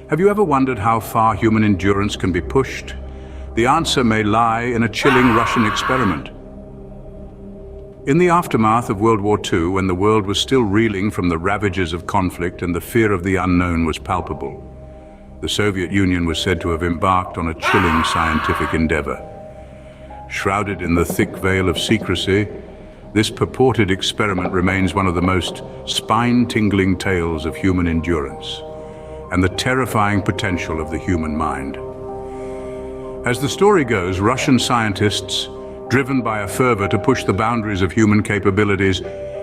Have you ever wondered how far human endurance can be pushed? The answer may lie in a chilling Russian experiment. In the aftermath of World War II, when the world was still reeling from the ravages of conflict and the fear of the unknown was palpable, the Soviet Union was said to have embarked on a chilling scientific endeavor. Shrouded in the thick veil of secrecy, this purported experiment remains one of the most spine-tingling tales of human endurance and the terrifying potential of the human mind. As the story goes, Russian scientists, driven by a fervor to push the boundaries of human capabilities,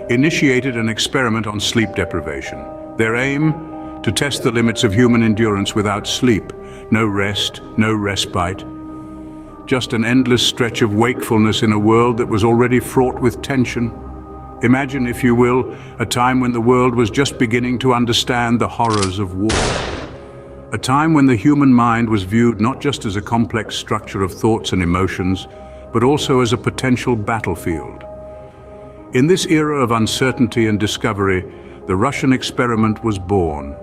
initiated an experiment on sleep deprivation. Their aim? To test the limits of human endurance without sleep. No rest, no respite. Just an endless stretch of wakefulness in a world that was already fraught with tension. Imagine, if you will, a time when the world was just beginning to understand the horrors of war. A time when the human mind was viewed not just as a complex structure of thoughts and emotions, but also as a potential battlefield. In this era of uncertainty and discovery, the Russian experiment was born.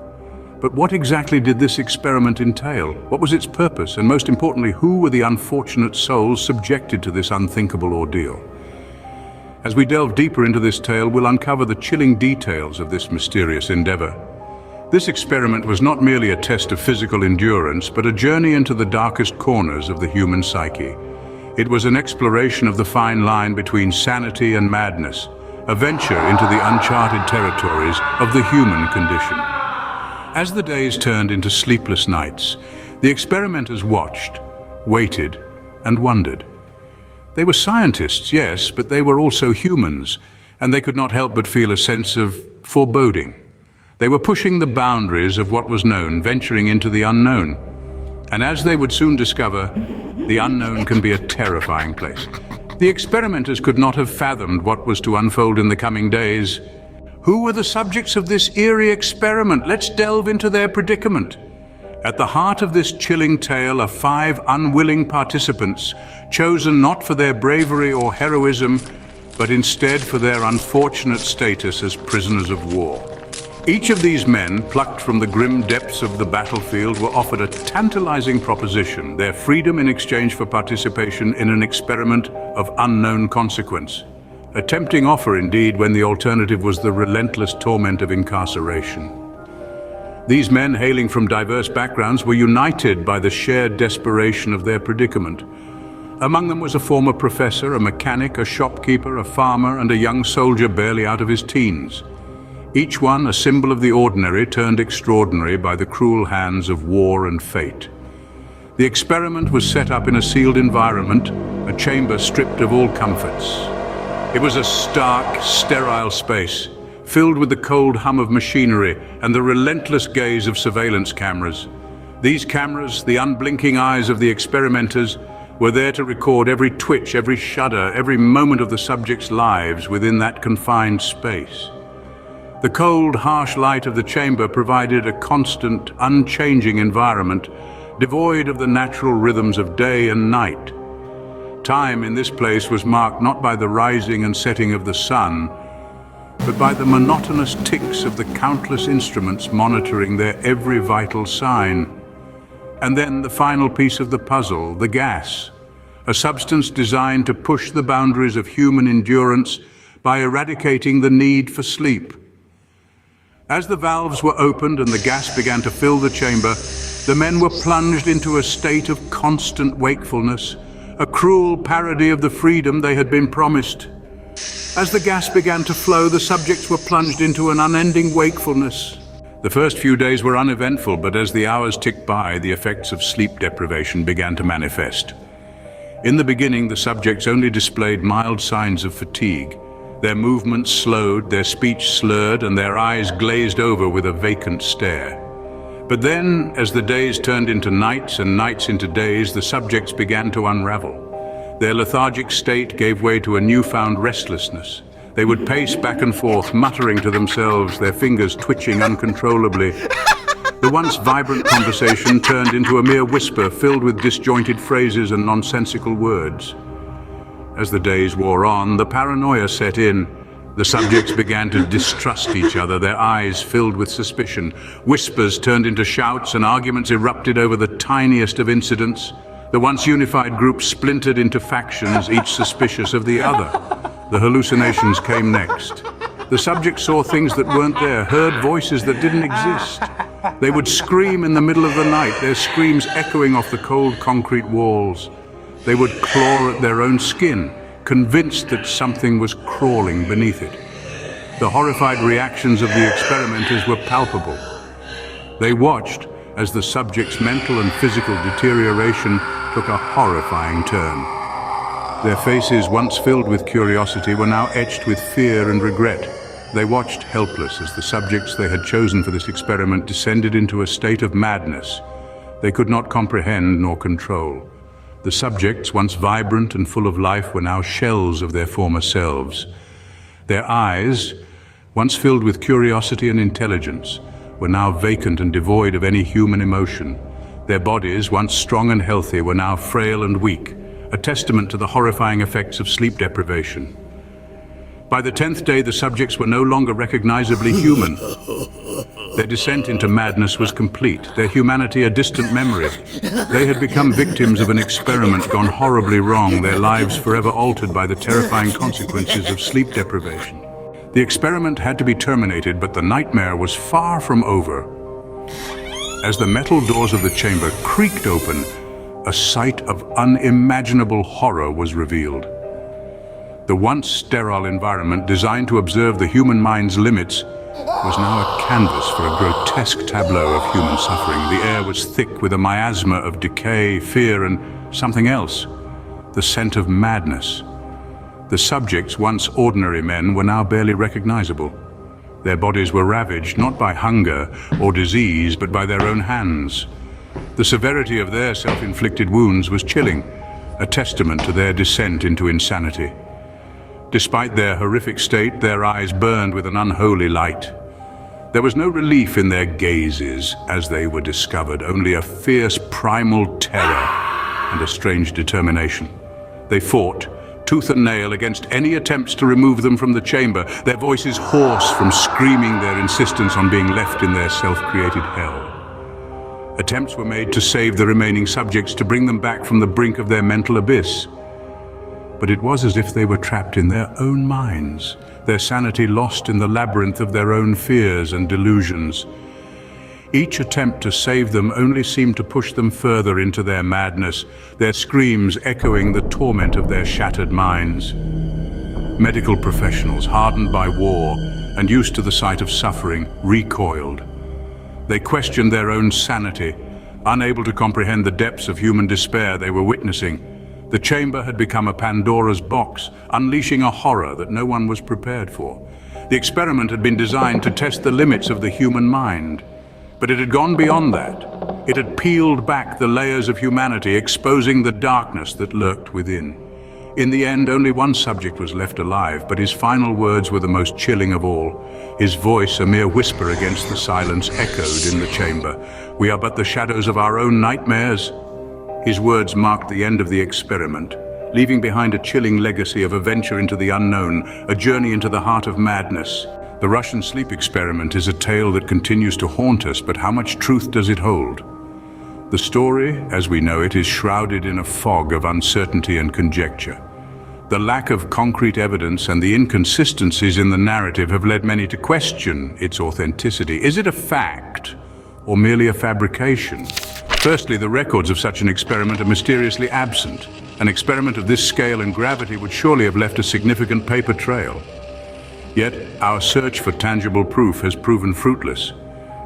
But what exactly did this experiment entail? What was its purpose? And most importantly, who were the unfortunate souls subjected to this unthinkable ordeal? As we delve deeper into this tale, we'll uncover the chilling details of this mysterious endeavor. This experiment was not merely a test of physical endurance, but a journey into the darkest corners of the human psyche. It was an exploration of the fine line between sanity and madness, a venture into the uncharted territories of the human condition. As the days turned into sleepless nights, the experimenters watched, waited, and wondered. They were scientists, yes, but they were also humans, and they could not help but feel a sense of foreboding. They were pushing the boundaries of what was known, venturing into the unknown. And as they would soon discover, the unknown can be a terrifying place. The experimenters could not have fathomed what was to unfold in the coming days. Who were the subjects of this eerie experiment? Let's delve into their predicament. At the heart of this chilling tale are 5 unwilling participants, chosen not for their bravery or heroism, but instead for their unfortunate status as prisoners of war. Each of these men, plucked from the grim depths of the battlefield, were offered a tantalizing proposition, their freedom in exchange for participation in an experiment of unknown consequence. A tempting offer indeed, when the alternative was the relentless torment of incarceration. These men, hailing from diverse backgrounds, were united by the shared desperation of their predicament. Among them was a former professor, a mechanic, a shopkeeper, a farmer, and a young soldier barely out of his teens. Each one a symbol of the ordinary turned extraordinary by the cruel hands of war and fate. The experiment was set up in a sealed environment, a chamber stripped of all comforts. It was a stark, sterile space, filled with the cold hum of machinery and the relentless gaze of surveillance cameras. These cameras, the unblinking eyes of the experimenters, were there to record every twitch, every shudder, every moment of the subjects' lives within that confined space. The cold, harsh light of the chamber provided a constant, unchanging environment, devoid of the natural rhythms of day and night. Time in this place was marked not by the rising and setting of the sun, but by the monotonous ticks of the countless instruments monitoring their every vital sign. And then the final piece of the puzzle, the gas, a substance designed to push the boundaries of human endurance by eradicating the need for sleep. As the valves were opened and the gas began to fill the chamber, the men were plunged into a state of constant wakefulness, a cruel parody of the freedom they had been promised. As the gas began to flow, the subjects were plunged into an unending wakefulness. The first few days were uneventful, but as the hours ticked by, the effects of sleep deprivation began to manifest. In the beginning, the subjects only displayed mild signs of fatigue. Their movements slowed, their speech slurred, and their eyes glazed over with a vacant stare. But then, as the days turned into nights and nights into days, the subjects began to unravel. Their lethargic state gave way to a newfound restlessness. They would pace back and forth, muttering to themselves, their fingers twitching uncontrollably. The once vibrant conversation turned into a mere whisper filled with disjointed phrases and nonsensical words. As the days wore on, the paranoia set in. The subjects began to distrust each other, their eyes filled with suspicion. Whispers turned into shouts and arguments erupted over the tiniest of incidents. The once unified group splintered into factions, each suspicious of the other. The hallucinations came next. The subjects saw things that weren't there, heard voices that didn't exist. They would scream in the middle of the night, their screams echoing off the cold concrete walls. They would claw at their own skin, convinced that something was crawling beneath it. The horrified reactions of the experimenters were palpable. They watched as the subjects' mental and physical deterioration took a horrifying turn. Their faces, once filled with curiosity, were now etched with fear and regret. They watched helpless as the subjects they had chosen for this experiment descended into a state of madness they could not comprehend nor control. The subjects, once vibrant and full of life, were now shells of their former selves. Their eyes, once filled with curiosity and intelligence, were now vacant and devoid of any human emotion. Their bodies, once strong and healthy, were now frail and weak, a testament to the horrifying effects of sleep deprivation. By the 10th day, the subjects were no longer recognizably human. Their descent into madness was complete, their humanity a distant memory. They had become victims of an experiment gone horribly wrong, their lives forever altered by the terrifying consequences of sleep deprivation. The experiment had to be terminated, but the nightmare was far from over. As the metal doors of the chamber creaked open, a sight of unimaginable horror was revealed. The once sterile environment, designed to observe the human mind's limits, was now a canvas for a grotesque tableau of human suffering. The air was thick with a miasma of decay, fear, and something else, the scent of madness. The subjects, once ordinary men, were now barely recognizable. Their bodies were ravaged not by hunger or disease, but by their own hands. The severity of their self-inflicted wounds was chilling, a testament to their descent into insanity. Despite their horrific state, their eyes burned with an unholy light. There was no relief in their gazes as they were discovered, only a fierce primal terror and a strange determination. They fought, tooth and nail, against any attempts to remove them from the chamber, their voices hoarse from screaming their insistence on being left in their self-created hell. Attempts were made to save the remaining subjects, to bring them back from the brink of their mental abyss. But it was as if they were trapped in their own minds, their sanity lost in the labyrinth of their own fears and delusions. Each attempt to save them only seemed to push them further into their madness, their screams echoing the torment of their shattered minds. Medical professionals, hardened by war and used to the sight of suffering, recoiled. They questioned their own sanity, unable to comprehend the depths of human despair they were witnessing. The chamber had become a Pandora's box, unleashing a horror that no one was prepared for. The experiment had been designed to test the limits of the human mind, but it had gone beyond that. It had peeled back the layers of humanity, exposing the darkness that lurked within. In the end, only one subject was left alive, but his final words were the most chilling of all. His voice, a mere whisper against the silence, echoed in the chamber. "We are but the shadows of our own nightmares." His words marked the end of the experiment, leaving behind a chilling legacy of a venture into the unknown, a journey into the heart of madness. The Russian sleep experiment is a tale that continues to haunt us, but how much truth does it hold? The story, as we know it, is shrouded in a fog of uncertainty and conjecture. The lack of concrete evidence and the inconsistencies in the narrative have led many to question its authenticity. Is it a fact or merely a fabrication? Firstly, the records of such an experiment are mysteriously absent. An experiment of this scale and gravity would surely have left a significant paper trail. Yet, our search for tangible proof has proven fruitless.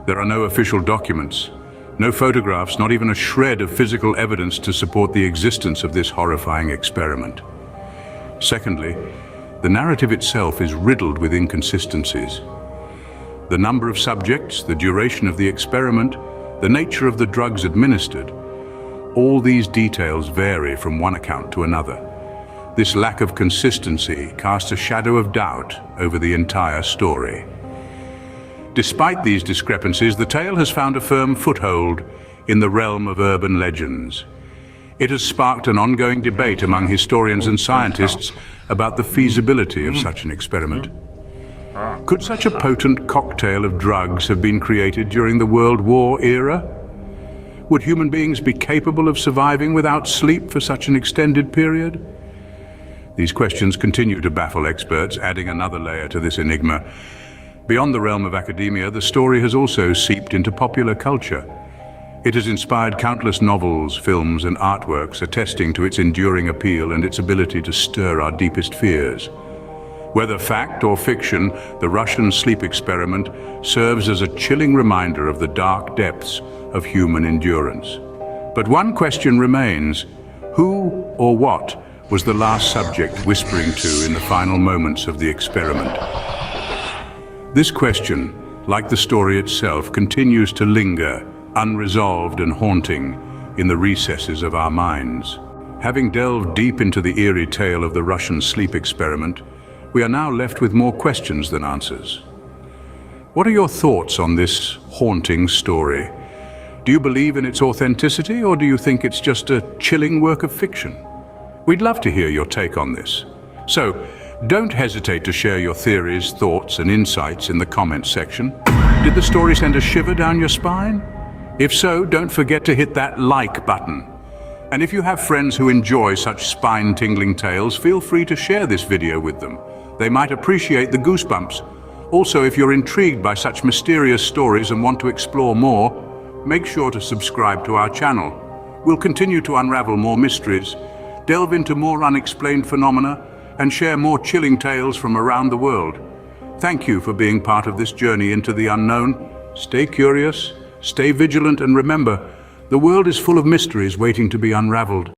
There are no official documents, no photographs, not even a shred of physical evidence to support the existence of this horrifying experiment. Secondly, the narrative itself is riddled with inconsistencies. The number of subjects, the duration of the experiment, the nature of the drugs administered, all these details vary from one account to another. This lack of consistency casts a shadow of doubt over the entire story. Despite these discrepancies, the tale has found a firm foothold in the realm of urban legends. It has sparked an ongoing debate among historians and scientists about the feasibility of such an experiment. Could such a potent cocktail of drugs have been created during the World War era? Would human beings be capable of surviving without sleep for such an extended period? These questions continue to baffle experts, adding another layer to this enigma. Beyond the realm of academia, the story has also seeped into popular culture. It has inspired countless novels, films, and artworks, attesting to its enduring appeal and its ability to stir our deepest fears. Whether fact or fiction, the Russian sleep experiment serves as a chilling reminder of the dark depths of human endurance. But one question remains: who or what was the last subject whispering to in the final moments of the experiment? This question, like the story itself, continues to linger, unresolved and haunting, in the recesses of our minds. Having delved deep into the eerie tale of the Russian sleep experiment, we are now left with more questions than answers. What are your thoughts on this haunting story? Do you believe in its authenticity, or do you think it's just a chilling work of fiction? We'd love to hear your take on this. So, don't hesitate to share your theories, thoughts, and insights in the comments section. Did the story send a shiver down your spine? If so, don't forget to hit that like button. And if you have friends who enjoy such spine-tingling tales, feel free to share this video with them. They might appreciate the goosebumps. Also, if you're intrigued by such mysterious stories and want to explore more, make sure to subscribe to our channel. We'll continue to unravel more mysteries, delve into more unexplained phenomena, and share more chilling tales from around the world. Thank you for being part of this journey into the unknown. Stay curious, stay vigilant, and remember, the world is full of mysteries waiting to be unraveled.